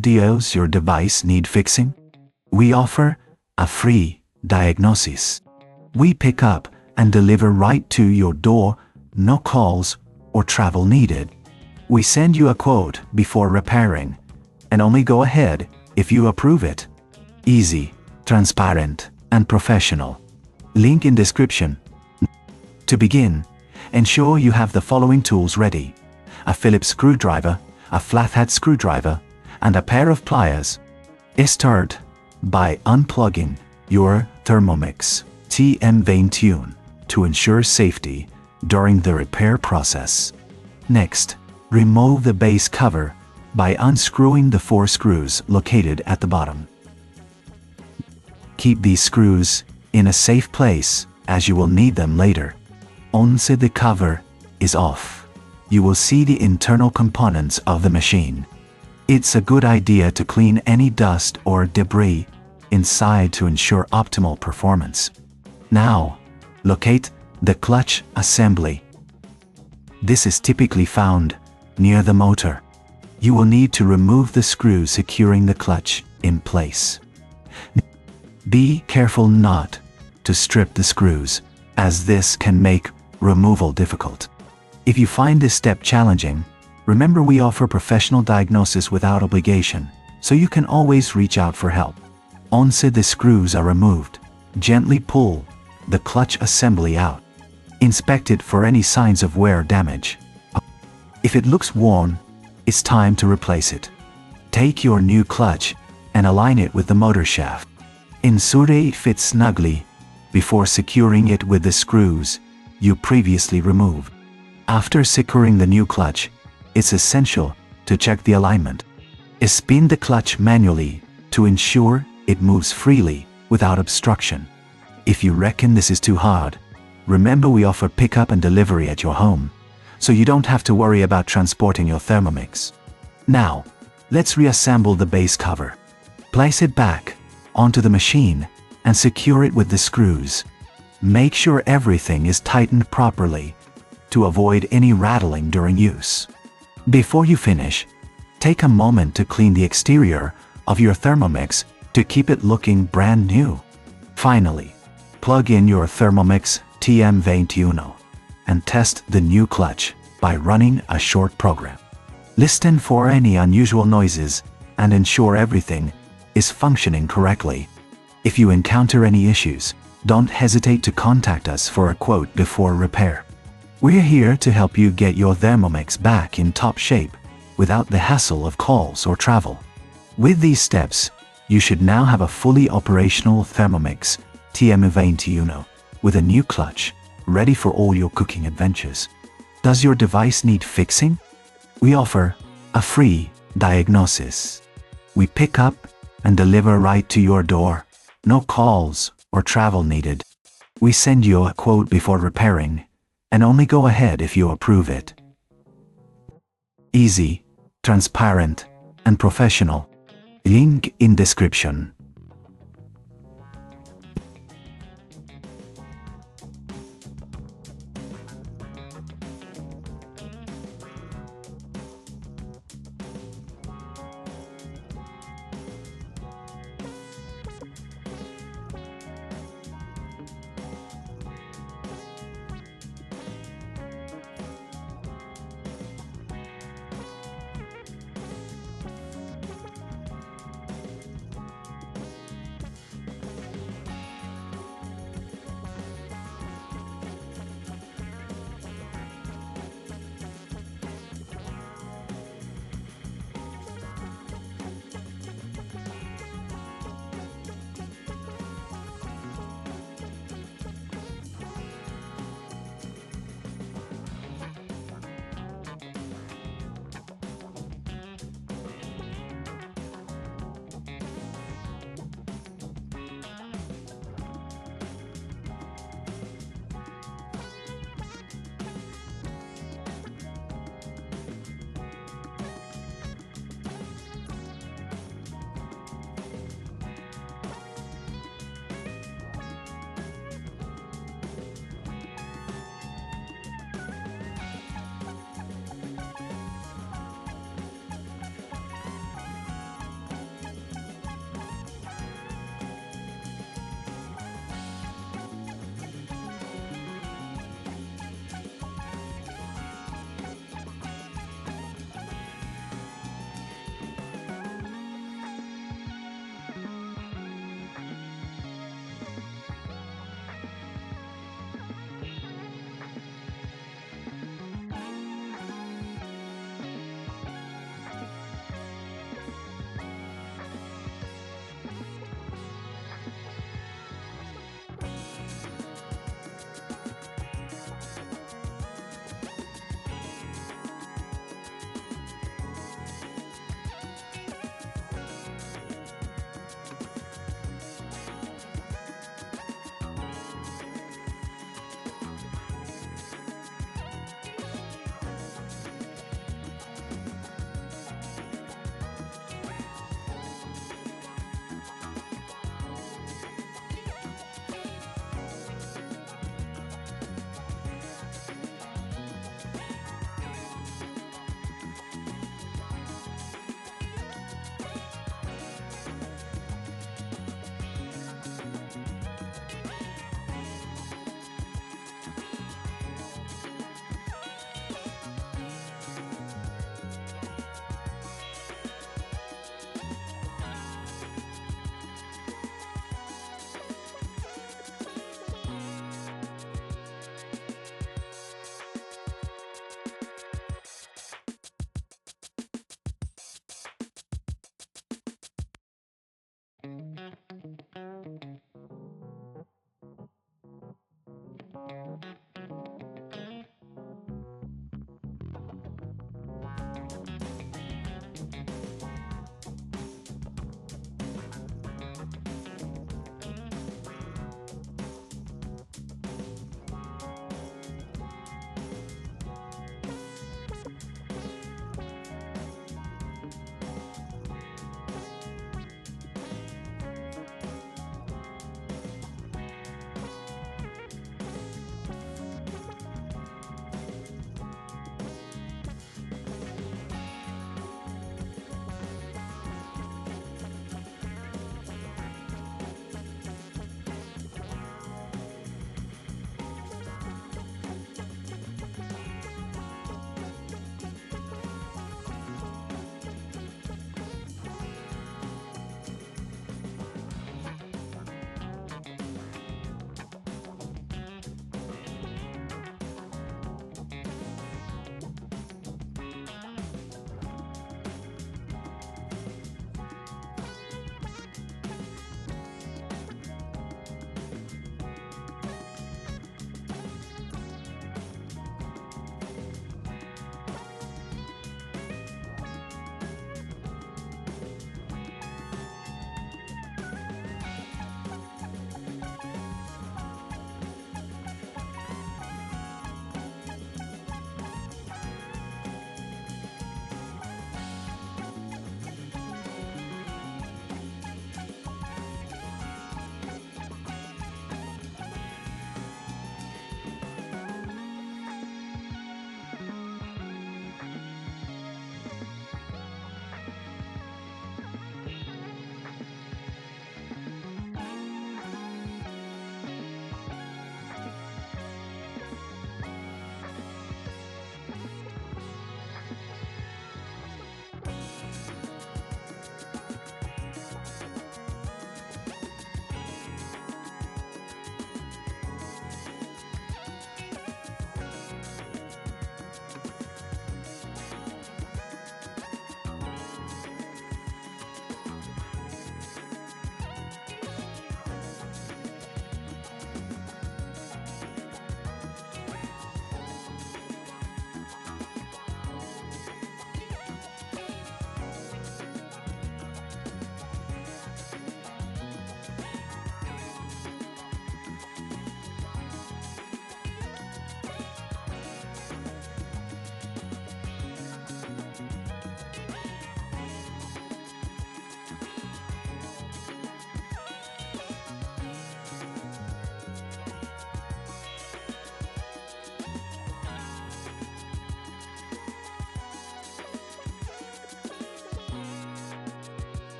does your device need fixing? We offer a free diagnosis. We pick up and deliver right to your door, no calls or travel needed. We send you a quote before repairing, and only go ahead if you approve it. Easy, transparent, and professional. Link in description. To begin, ensure you have the following tools ready: a Phillips screwdriver, a flathead screwdriver, and a pair of pliers. Start by unplugging your Thermomix TM21 to ensure safety during the repair process. Next, remove the base cover by unscrewing the 4 screws located at the bottom. Keep these screws in a safe place, as you will need them later. Once the cover is off, you will see the internal components of the machine. It's a good idea to clean any dust or debris inside to ensure optimal performance. Now, locate the clutch assembly. This is typically found near the motor. You will need to remove the screw securing the clutch in place. Be careful not to strip the screws, as this can make removal difficult. If you find this step challenging, remember we offer professional diagnosis without obligation, so you can always reach out for help. Once the screws are removed, gently pull the clutch assembly out. Inspect it for any signs of wear or damage. If it looks worn, it's time to replace it. Take your new clutch and align it with the motor shaft. Ensure it fits snugly before securing it with the screws you previously removed. After securing the new clutch, it's essential to check the alignment. Spin the clutch manually to ensure it moves freely without obstruction. If you reckon this is too hard, remember we offer pickup and delivery at your home, so you don't have to worry about transporting your Thermomix. Now, let's reassemble the base cover. Place it back onto the machine and secure it with the screws. Make sure everything is tightened properly to avoid any rattling during use. Before you finish, take a moment to clean the exterior of your Thermomix to keep it looking brand new. Finally, plug in your Thermomix TM21 and test the new clutch by running a short program. Listen for any unusual noises and ensure everything is functioning correctly. If you encounter any issues, don't hesitate to contact us for a quote before repair. We're here to help you get your Thermomix back in top shape without the hassle of calls or travel. With these steps, you should now have a fully operational Thermomix TM21 with a new clutch, ready for all your cooking adventures. Does your device need fixing? We offer a free diagnosis. We pick up and deliver right to your door, no calls or travel needed. We send you a quote before repairing, and only go ahead if you approve it. Easy, transparent, and professional. Link in description.